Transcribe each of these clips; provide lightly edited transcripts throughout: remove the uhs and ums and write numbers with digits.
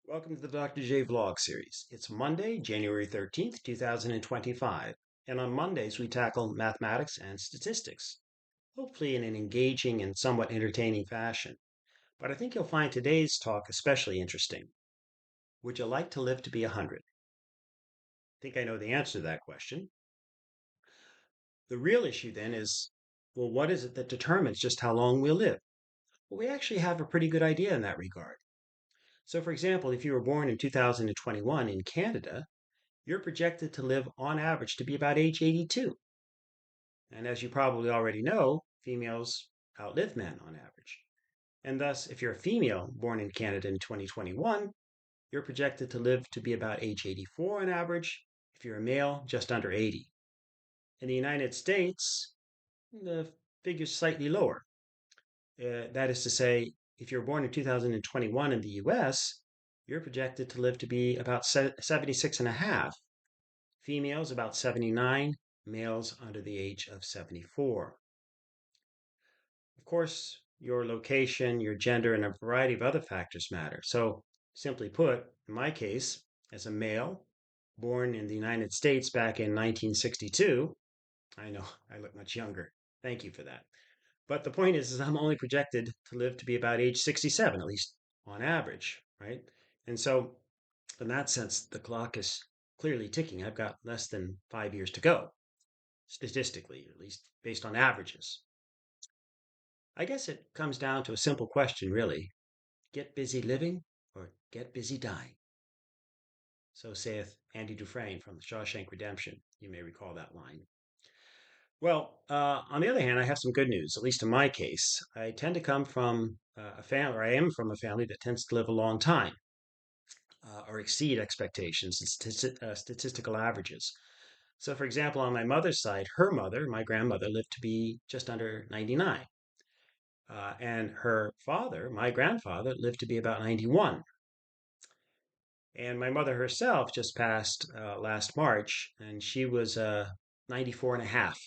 Welcome to the Dr. J Vlog series. It's Monday, January 13th, 2025, and on Mondays we tackle mathematics and statistics, hopefully in an engaging and somewhat entertaining fashion. But I think you'll find today's talk especially interesting. Would you like to live to be 100? I think I know the answer to that question. The real issue then is, well, what is it that determines just how long we'll live? Well, we actually have a pretty good idea in that regard. So, for example, if you were born in 2021 in Canada, you're projected to live on average to be about age 82. And as you probably already know, females outlive men on average. And thus, if you're a female born in Canada in 2021, you're projected to live to be about age 84 on average. If you're a male, just under 80. In the United States, the figure's slightly lower. That is to say, if you're born in 2021 in the US, you're projected to live to be about 76 and a half. Females about 79, males under the age of 74. Of course, your location, your gender, and a variety of other factors matter. So, simply put, in my case, as a male born in the United States back in 1962, I know I look much younger. Thank you for that. But the point is I'm only projected to live to be about age 67, at least on average, right? And so, in that sense, the clock is clearly ticking. I've got less than 5 years to go, statistically, at least based on averages. I guess it comes down to a simple question, really: get busy living or get busy dying? So saith Andy Dufresne from The Shawshank Redemption. You may recall that line. Well, on the other hand, I have some good news, at least in my case. I tend to come from a family, or I am from a family that tends to live a long time or exceed expectations and statistical averages. So, for example, on my mother's side, her mother, my grandmother, lived to be just under 99. And her father, my grandfather, lived to be about 91. And my mother herself just passed last March, and she was 94 and a half.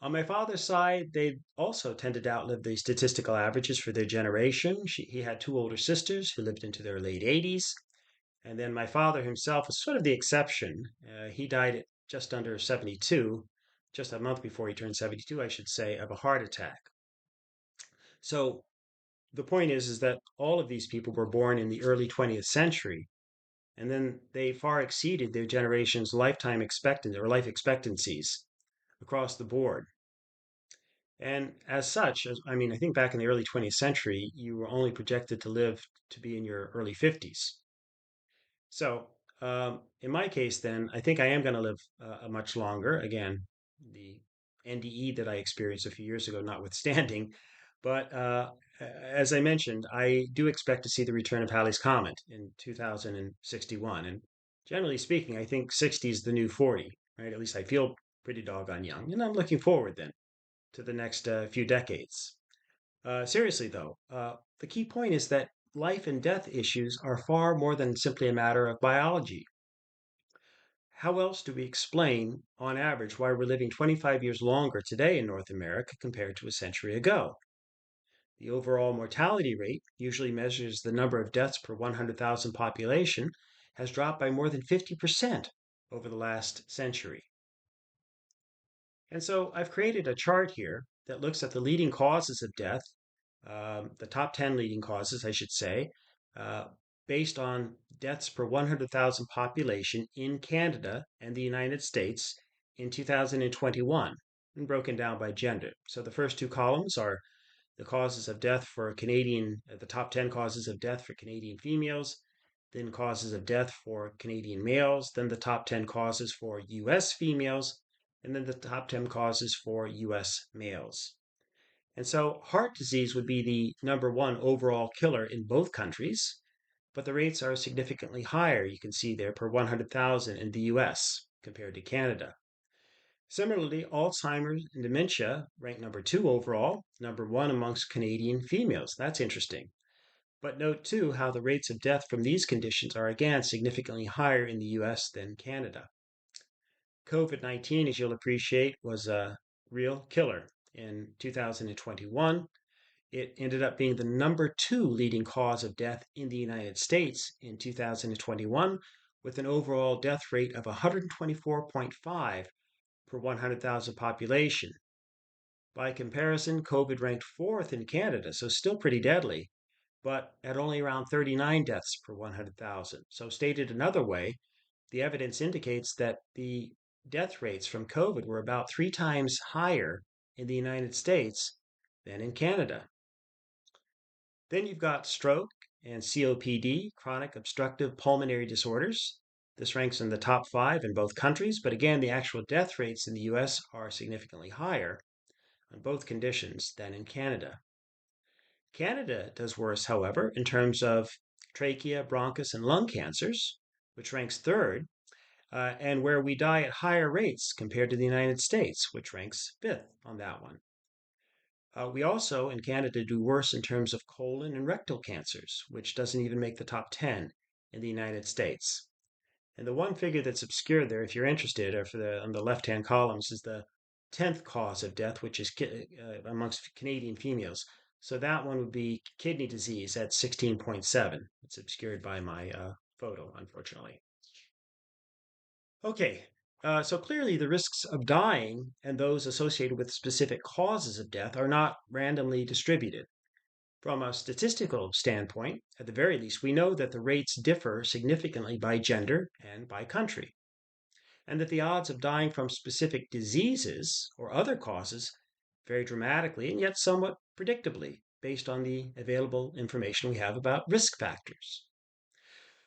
On my father's side, they also tended to outlive the statistical averages for their generation. He had two older sisters who lived into their late 80s. And then my father himself was sort of the exception. He died at just under 72, just a month before he turned 72, I should say, of a heart attack. So the point is that all of these people were born in the early 20th century, and then they far exceeded their generation's lifetime expectancy or life expectancies across the board. And as such, I think back in the early 20th century, you were only projected to live to be in your early 50s. So, in my case, then, I think I am going to live much longer. Again, the NDE that I experienced a few years ago, notwithstanding. But as I mentioned, I do expect to see the return of Halley's Comet in 2061. And generally speaking, I think 60 is the new 40, right? At least I feel pretty doggone young. And I'm looking forward then to the next few decades. Seriously, though, the key point is that life and death issues are far more than simply a matter of biology. How else do we explain, on average, why we're living 25 years longer today in North America compared to a century ago? The overall mortality rate, usually measures the number of deaths per 100,000 population, has dropped by more than 50% over the last century. And so I've created a chart here that looks at the leading causes of death, the top 10 leading causes, I should say, uh, based on deaths per 100,000 population in Canada and the United States in 2021, and broken down by gender. So the first two columns are the causes of death for Canadian, the top 10 causes of death for Canadian females, then causes of death for Canadian males, then the top 10 causes for US females, and then the top 10 causes for US males. And so heart disease would be the number one overall killer in both countries, but the rates are significantly higher, you can see there, per 100,000 in the US compared to Canada. Similarly, Alzheimer's and dementia rank number two overall, number one amongst Canadian females. That's interesting. But note too how the rates of death from these conditions are again significantly higher in the US than Canada. COVID 19, as you'll appreciate, was a real killer in 2021. It ended up being the number two leading cause of death in the United States in 2021, with an overall death rate of 124.5 per 100,000 population. By comparison, COVID ranked fourth in Canada, so still pretty deadly, but at only around 39 deaths per 100,000. So, stated another way, the evidence indicates that the death rates from COVID were about three times higher in the United States than in Canada. Then you've got stroke and COPD, chronic obstructive pulmonary disorders. This ranks in the top five in both countries, but again, the actual death rates in the US are significantly higher on both conditions than in Canada. Canada does worse, however, in terms of trachea, bronchus, and lung cancers, which ranks third, and where we die at higher rates compared to the United States, which ranks fifth on that one. We also, in Canada, do worse in terms of colon and rectal cancers, which doesn't even make the top 10 in the United States. And the one figure that's obscure there, if you're interested, or on the left-hand columns, is the 10th cause of death, which is amongst Canadian females. So that one would be kidney disease at 16.7. It's obscured by my photo, unfortunately. Okay, so clearly the risks of dying and those associated with specific causes of death are not randomly distributed. From a statistical standpoint, at the very least, we know that the rates differ significantly by gender and by country, and that the odds of dying from specific diseases or other causes vary dramatically and yet somewhat predictably based on the available information we have about risk factors.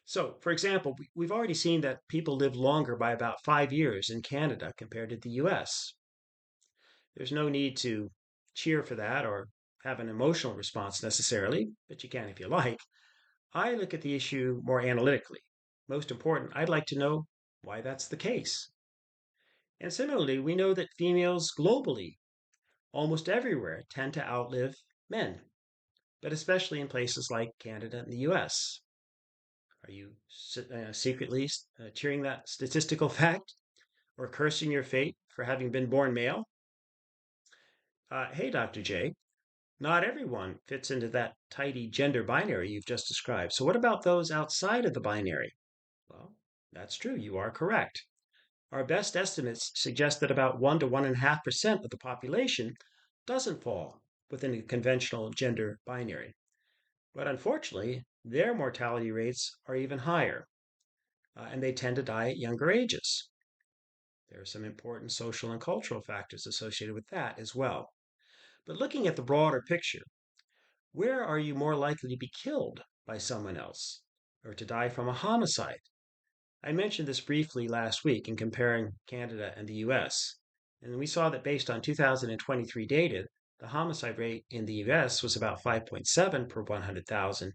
So, for example, we've already seen that people live longer by about 5 years in Canada compared to the US. There's no need to cheer for that or have an emotional response necessarily, but you can if you like. I look at the issue more analytically. Most important, I'd like to know why that's the case. And similarly, we know that females globally, almost everywhere, tend to outlive men, but especially in places like Canada and the US. Are you secretly cheering that statistical fact or cursing your fate for having been born male? Hey, Dr. J, not everyone fits into that tidy gender binary you've just described. So, what about those outside of the binary? Well, that's true. You are correct. Our best estimates suggest that about 1 to 1.5% of the population doesn't fall within a conventional gender binary. But unfortunately, their mortality rates are even higher, and they tend to die at younger ages. There are some important social and cultural factors associated with that as well. But looking at the broader picture, where are you more likely to be killed by someone else or to die from a homicide? I mentioned this briefly last week in comparing Canada and the US, and we saw that based on 2023 data, the homicide rate in the US was about 5.7 per 100,000,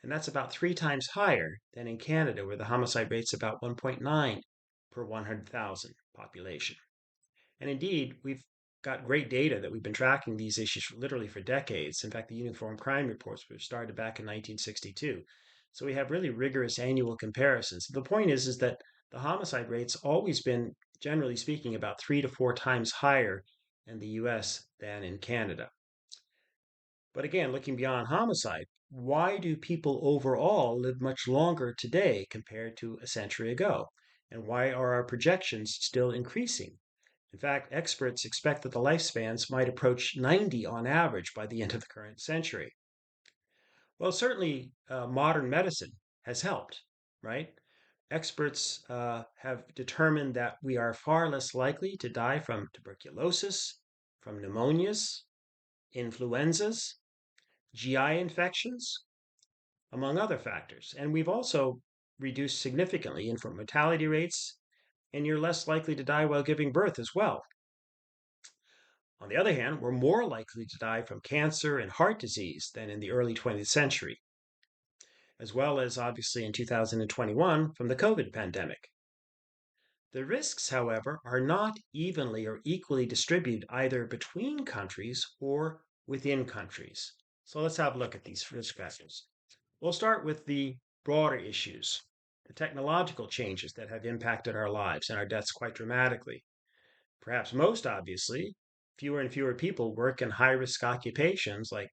and that's about three times higher than in Canada, where the homicide rate's about 1.9 per 100,000 population. And indeed, we've got great data that we've been tracking these issues literally for decades. In fact, the Uniform Crime Reports were started back in 1962. So we have really rigorous annual comparisons. The point is that the homicide rate's always been, generally speaking, about 3 to 4 times higher in the US than in Canada. But again, looking beyond homicide, why do people overall live much longer today compared to a century ago? And why are our projections still increasing? In fact, experts expect that the lifespans might approach 90 on average by the end of the current century. Well, certainly modern medicine has helped, right? Experts have determined that we are far less likely to die from tuberculosis, from pneumonias, influenzas, GI infections, among other factors. And we've also reduced significantly infant mortality rates, and you're less likely to die while giving birth as well. On the other hand, we're more likely to die from cancer and heart disease than in the early 20th century, as well as obviously in 2021 from the COVID pandemic. The risks, however, are not evenly or equally distributed either between countries or within countries. So let's have a look at these risk factors. We'll start with the broader issues, the technological changes that have impacted our lives and our deaths quite dramatically. Perhaps most obviously, fewer and fewer people work in high risk occupations like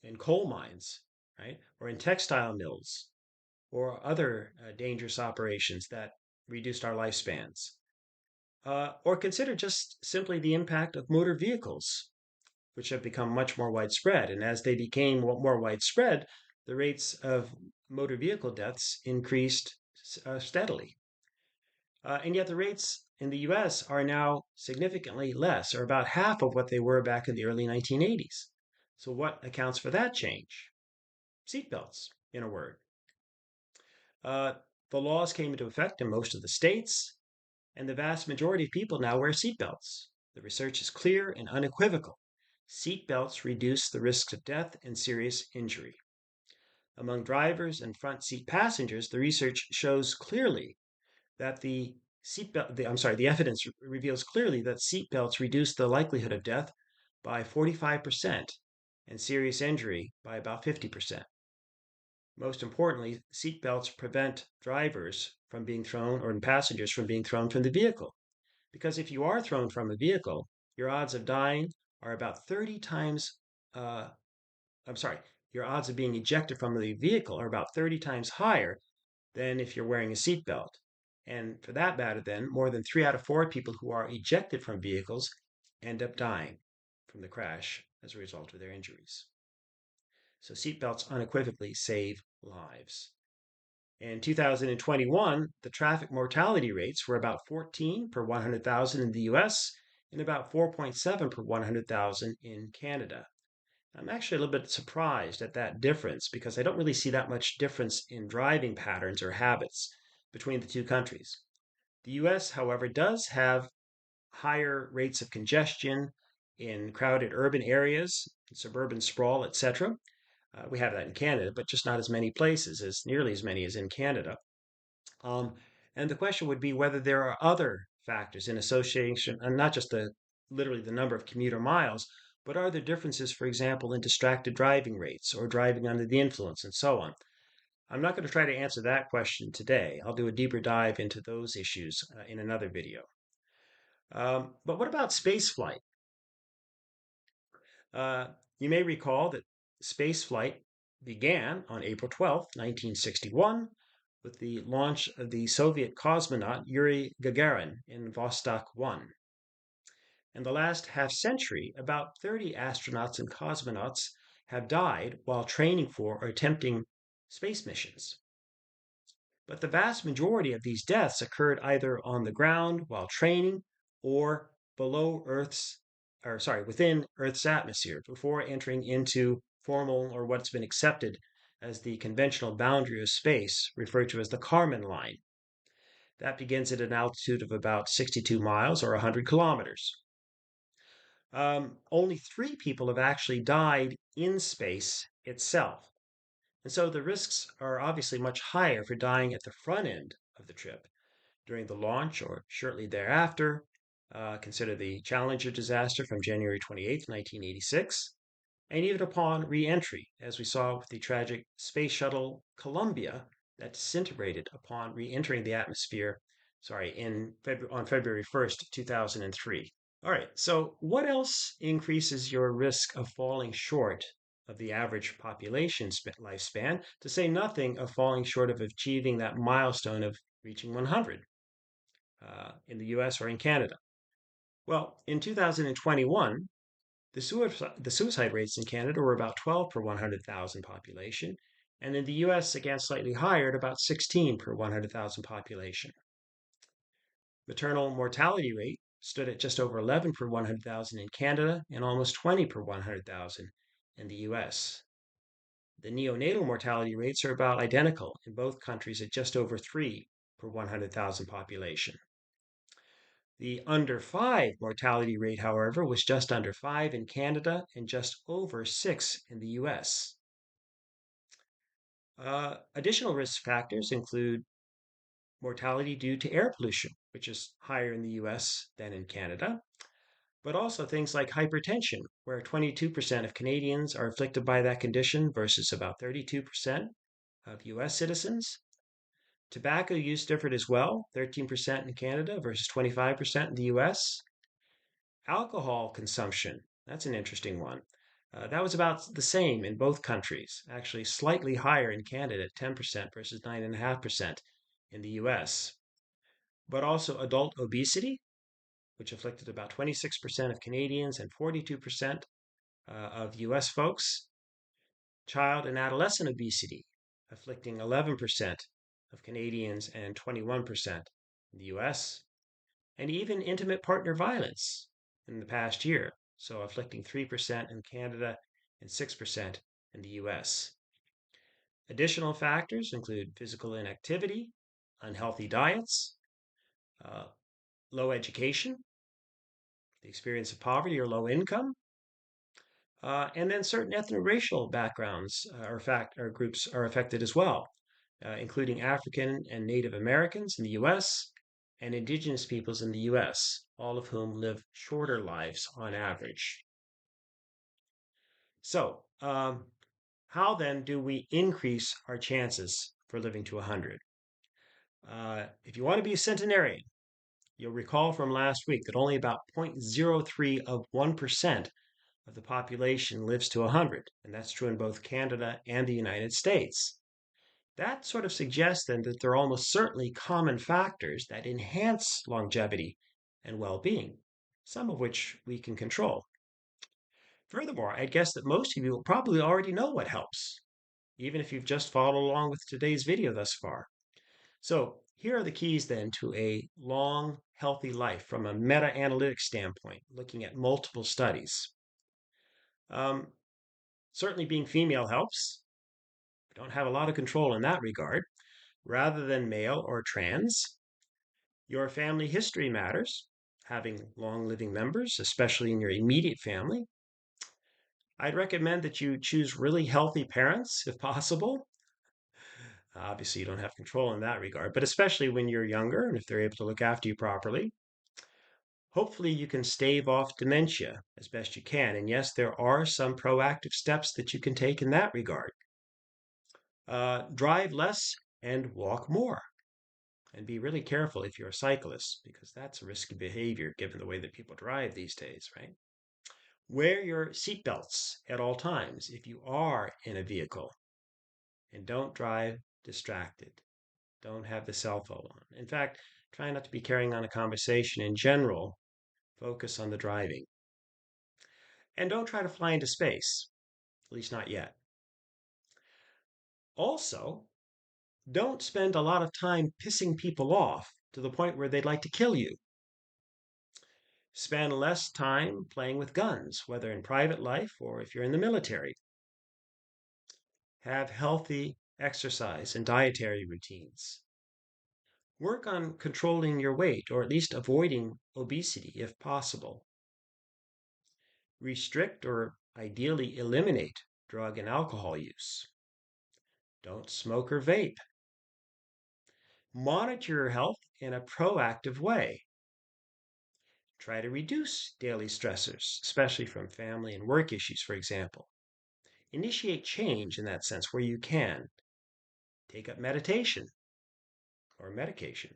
in coal mines, right? Or in textile mills or other dangerous operations that reduced our lifespans. Or consider just simply the impact of motor vehicles, which have become much more widespread. And as they became more widespread, the rates of motor vehicle deaths increased steadily. And yet the rates in the US are now significantly less, or about half of what they were back in the early 1980s. So, what accounts for that change? Seatbelts, in a word. Uh, the laws came into effect in most of the states, and the vast majority of people now wear seatbelts. The research is clear and unequivocal. Seatbelts reduce the risks of death and serious injury. Among drivers and front seat passengers, the research shows clearly that the evidence reveals clearly that seatbelts reduce the likelihood of death by 45% and serious injury by about 50%. Most importantly, seatbelts prevent drivers from being thrown or passengers from being thrown from the vehicle. Because if you are thrown from a vehicle, your odds of dying are about 30 times, uh, I'm sorry, your odds of being ejected from the vehicle are about 30 times higher than if you're wearing a seatbelt. And for that matter, then, more than 3 out of 4 people who are ejected from vehicles end up dying from the crash as a result of their injuries. So seatbelts unequivocally save lives. In 2021, the traffic mortality rates were about 14 per 100,000 in the US and about 4.7 per 100,000 in Canada. I'm actually a little bit surprised at that difference because I don't really see that much difference in driving patterns or habits between the two countries. The US, however, does have higher rates of congestion in crowded urban areas, suburban sprawl, etc. We have that in Canada, but just not as many places, as nearly as many as in Canada. Um, and the question would be whether there are other factors in association, and not just literally the number of commuter miles, but are there differences, for example, in distracted driving rates or driving under the influence and so on? I'm not going to try to answer that question today. I'll do a deeper dive into those issues in another video. But what about space flight? Uh, you may recall that space flight began on April 12th, 1961, with the launch of the Soviet cosmonaut Yuri Gagarin in Vostok 1. In the last half century, about 30 astronauts and cosmonauts have died while training for or attempting space missions. But the vast majority of these deaths occurred either on the ground while training or within Earth's atmosphere before entering into formal or what's been accepted as the conventional boundary of space, referred to as the Kármán line. That begins at an altitude of about 62 miles or 100 kilometers. Only 3 people have actually died in space itself. And so the risks are obviously much higher for dying at the front end of the trip during the launch or shortly thereafter. Consider the Challenger disaster from January 28, 1986, and even upon re entry, as we saw with the tragic space shuttle Columbia that disintegrated upon re entering the atmosphere, on February 1st, 2003. All right, so what else increases your risk of falling short of the average population lifespan, to say nothing of falling short of achieving that milestone of reaching 100 in the US or in Canada? Well, in 2021, the suicide rates in Canada were about 12 per 100,000 population, and in the US, again, slightly higher at about 16 per 100,000 population. Maternal mortality rate stood at just over 11 per 100,000 in Canada and almost 20 per 100,000 in the US. The neonatal mortality rates are about identical in both countries at just over 3 per 100,000 population. The under 5 mortality rate, however, was just under 5 in Canada and just over 6 in the US. Additional risk factors include mortality due to air pollution, which is higher in the US than in Canada, but also things like hypertension, where 22% of Canadians are afflicted by that condition versus about 32% of US citizens. Tobacco use differed as well, 13% in Canada versus 25% in the US. Alcohol consumption, that's an interesting one. That was about the same in both countries, actually slightly higher in Canada at 10% versus 9.5% in the US. But also adult obesity, which afflicted about 26% of Canadians and 42% of US folks. Child and adolescent obesity, afflicting 11% of Canadians and 21% in the US. And even intimate partner violence in the past year, so afflicting 3% in Canada and 6% in the US. Additional factors include physical inactivity, unhealthy diets, uh, low education, the experience of poverty or low income, and then certain ethno-racial backgrounds or groups are affected as well, including African and Native Americans in the U.S. and indigenous peoples in the U.S., all of whom live shorter lives on average. So, how then do we increase our chances for living to 100? If you want to be a centenarian, you'll recall from last week that only about 0.03 of 1% of the population lives to 100, and that's true in both Canada and the United States. That sort of suggests then that there are almost certainly common factors that enhance longevity and well being, some of which we can control. Furthermore, I'd guess that most of you will probably already know what helps, even if you've just followed along with today's video thus far. So, here are the keys then to a long, healthy life from a meta analytic standpoint, looking at multiple studies. Um, Certainly, being female helps. We don't have a lot of control in that regard. Rather than male or trans, your family history matters. Having long living members, especially in your immediate family. I'd recommend that you choose really healthy parents if possible. Obviously, you don't have control in that regard, but especially when you're younger and if they're able to look after you properly. Hopefully, you can stave off dementia as best you can. And yes, there are some proactive steps that you can take in that regard. Drive less and walk more. And be really careful if you're a cyclist, because that's a risky behavior given the way that people drive these days, right? Wear your seatbelts at all times if you are in a vehicle. And don't drive distracted. Don't have the cell phone on. In fact, try not to be carrying on a conversation in general. Focus on the driving. And don't try to fly into space, at least not yet. Also, don't spend a lot of time pissing people off to the point where they'd like to kill you. Spend less time playing with guns, whether in private life or if you're in the military. Have healthy exercise and dietary routines. Work on controlling your weight or at least avoiding obesity if possible. Restrict or ideally eliminate drug and alcohol use. Don't smoke or vape. Monitor your health in a proactive way. Try to reduce daily stressors, especially from family and work issues, for example. Initiate change in that sense where you can. Take up meditation or medication,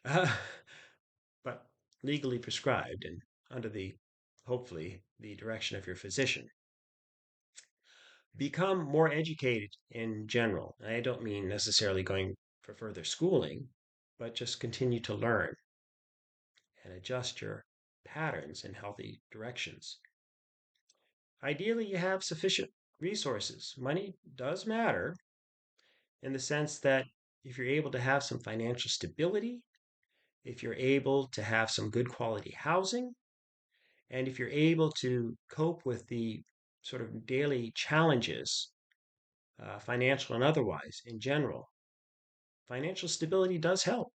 uh, but legally prescribed and under the, hopefully, the direction of your physician. Become more educated in general. I don't mean necessarily going for further schooling, but just continue to learn and adjust your patterns in healthy directions. Ideally, you have sufficient resources. Money does matter in the sense that if you're able to have some financial stability, if you're able to have some good quality housing, and if you're able to cope with the sort of daily challenges, financial and otherwise, in general, financial stability does help.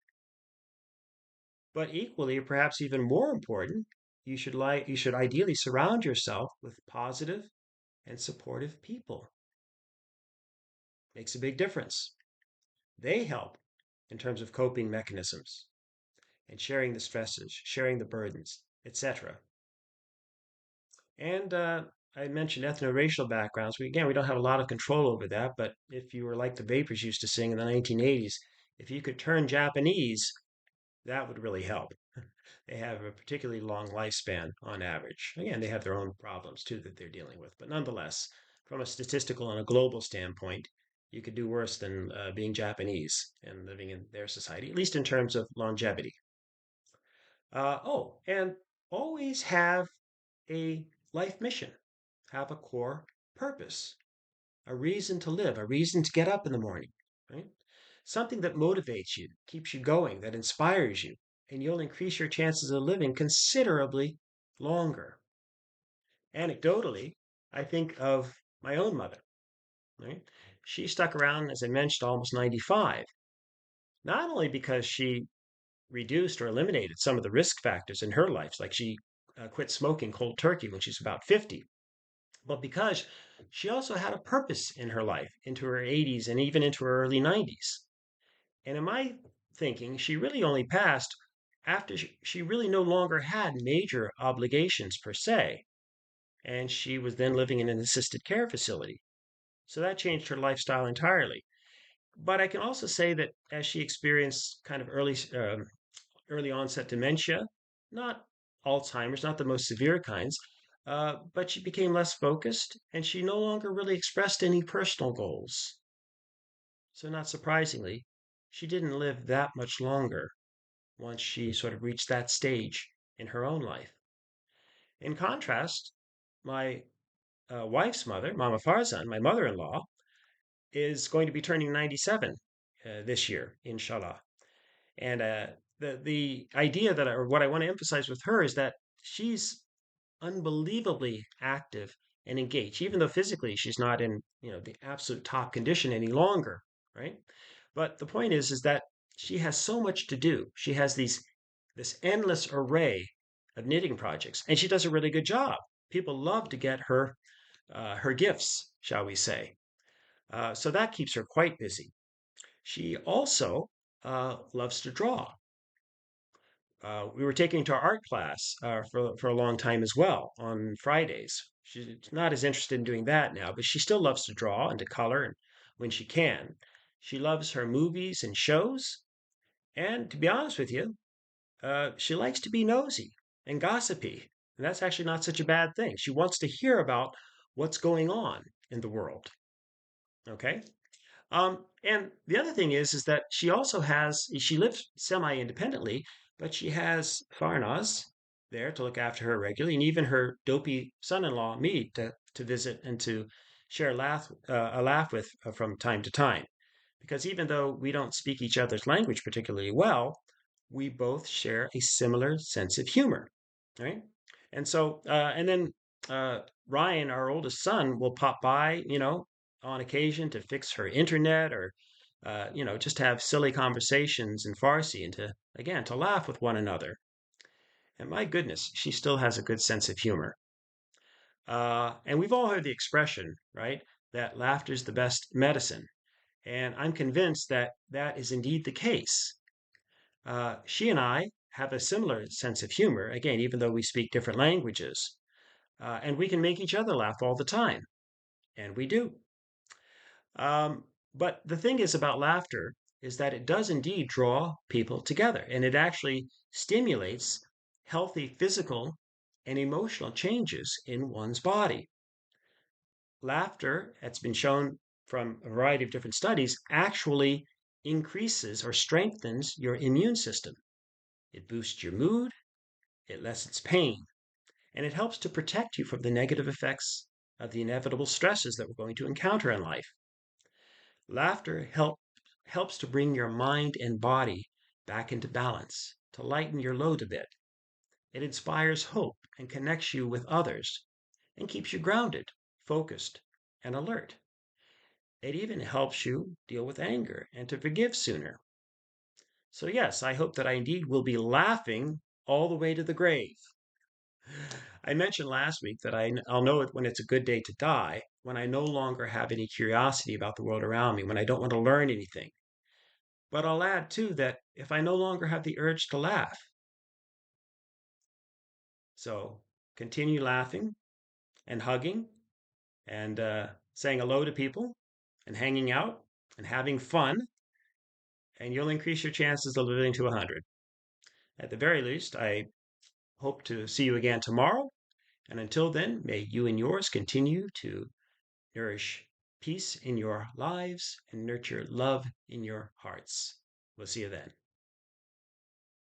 But equally, or perhaps even more important, you should ideally surround yourself with positive and supportive people. Makes a big difference. They help in terms of coping mechanisms and sharing the stresses, sharing the burdens, etc. And I mentioned ethno-racial backgrounds. Again, we don't have a lot of control over that, but if you were like the Vapors used to sing in the 1980s, if you could turn Japanese, That would really help. They have a particularly long lifespan on average. Again, they have their own problems too that they're dealing with. But nonetheless, from a statistical and a global standpoint, you could do worse than being Japanese and living in their society, at least in terms of longevity. And always have a life mission, have a core purpose, a reason to live, a reason to get up in the morning, right? Something that motivates you, keeps you going, that inspires you, and you'll increase your chances of living considerably longer. Anecdotally, I think of my own mother, right? She stuck around, as I mentioned, almost 95, not only because she reduced or eliminated some of the risk factors in her life, like she quit smoking cold turkey when she's about 50, but because she also had a purpose in her life into her 80s and even into her early 90s. And in my thinking, she really only passed after she really no longer had major obligations per se. And she was then living in an assisted care facility. So that changed her lifestyle entirely. But I can also say that as she experienced kind of early onset dementia, not Alzheimer's, not the most severe kinds, but she became less focused and she no longer really expressed any personal goals. So, not surprisingly, she didn't live that much longer once she sort of reached that stage in her own life. In contrast, my wife's mother, Mama Farzan, my mother in law, is going to be turning 97 this year, inshallah. And the idea that, or what I want to emphasize with her is that she's unbelievably active and engaged, even though physically she's not in, the absolute top condition any longer, right? But the point is that she has so much to do. She has this endless array of knitting projects, and she does a really good job. People love to get her gifts, shall we say? So that keeps her quite busy. She also loves to draw. We were taking to art class for a long time as well on Fridays. She's not as interested in doing that now, but she still loves to draw and to color and when she can. She loves her movies and shows. And to be honest with you, she likes to be nosy and gossipy. And that's actually not such a bad thing. She wants to hear about what's going on in the world. Okay. And the other thing is that she lives semi-independently, but she has Farnaz there to look after her regularly, and even her dopey son-in-law, me, to visit and to share a laugh with from time to time. Because even though we don't speak each other's language particularly well, we both share a similar sense of humor, right? And so, and then Ryan, our oldest son, will pop by, on occasion to fix her internet or, just have silly conversations in Farsi and again, to laugh with one another. And my goodness, she still has a good sense of humor. And we've all heard the expression, right, that laughter's the best medicine. And I'm convinced that that is indeed the case. She and I have a similar sense of humor, again, even though we speak different languages. And we can make each other laugh all the time. And we do. Um, but the thing is about laughter is that it does indeed draw people together, and it actually stimulates healthy physical and emotional changes in one's body. Laughter, it's been shown from a variety of different studies, actually increases or strengthens your immune system. It boosts your mood, it lessens pain, and it helps to protect you from the negative effects of the inevitable stresses that we're going to encounter in life. Laughter helps to bring your mind and body back into balance, to lighten your load a bit. It inspires hope and connects you with others and keeps you grounded, focused, and alert. It even helps you deal with anger and to forgive sooner. So, yes, I hope that I indeed will be laughing all the way to the grave. I mentioned last week that I'll know it when it's a good day to die, when I no longer have any curiosity about the world around me, when I don't want to learn anything. But I'll add too that if I no longer have the urge to laugh, so continue laughing and hugging and saying hello to people and hanging out and having fun, and you'll increase your chances of living to 100. At the very least, I hope to see you again tomorrow. And until then, may you and yours continue to nourish peace in your lives and nurture love in your hearts. We'll see you then.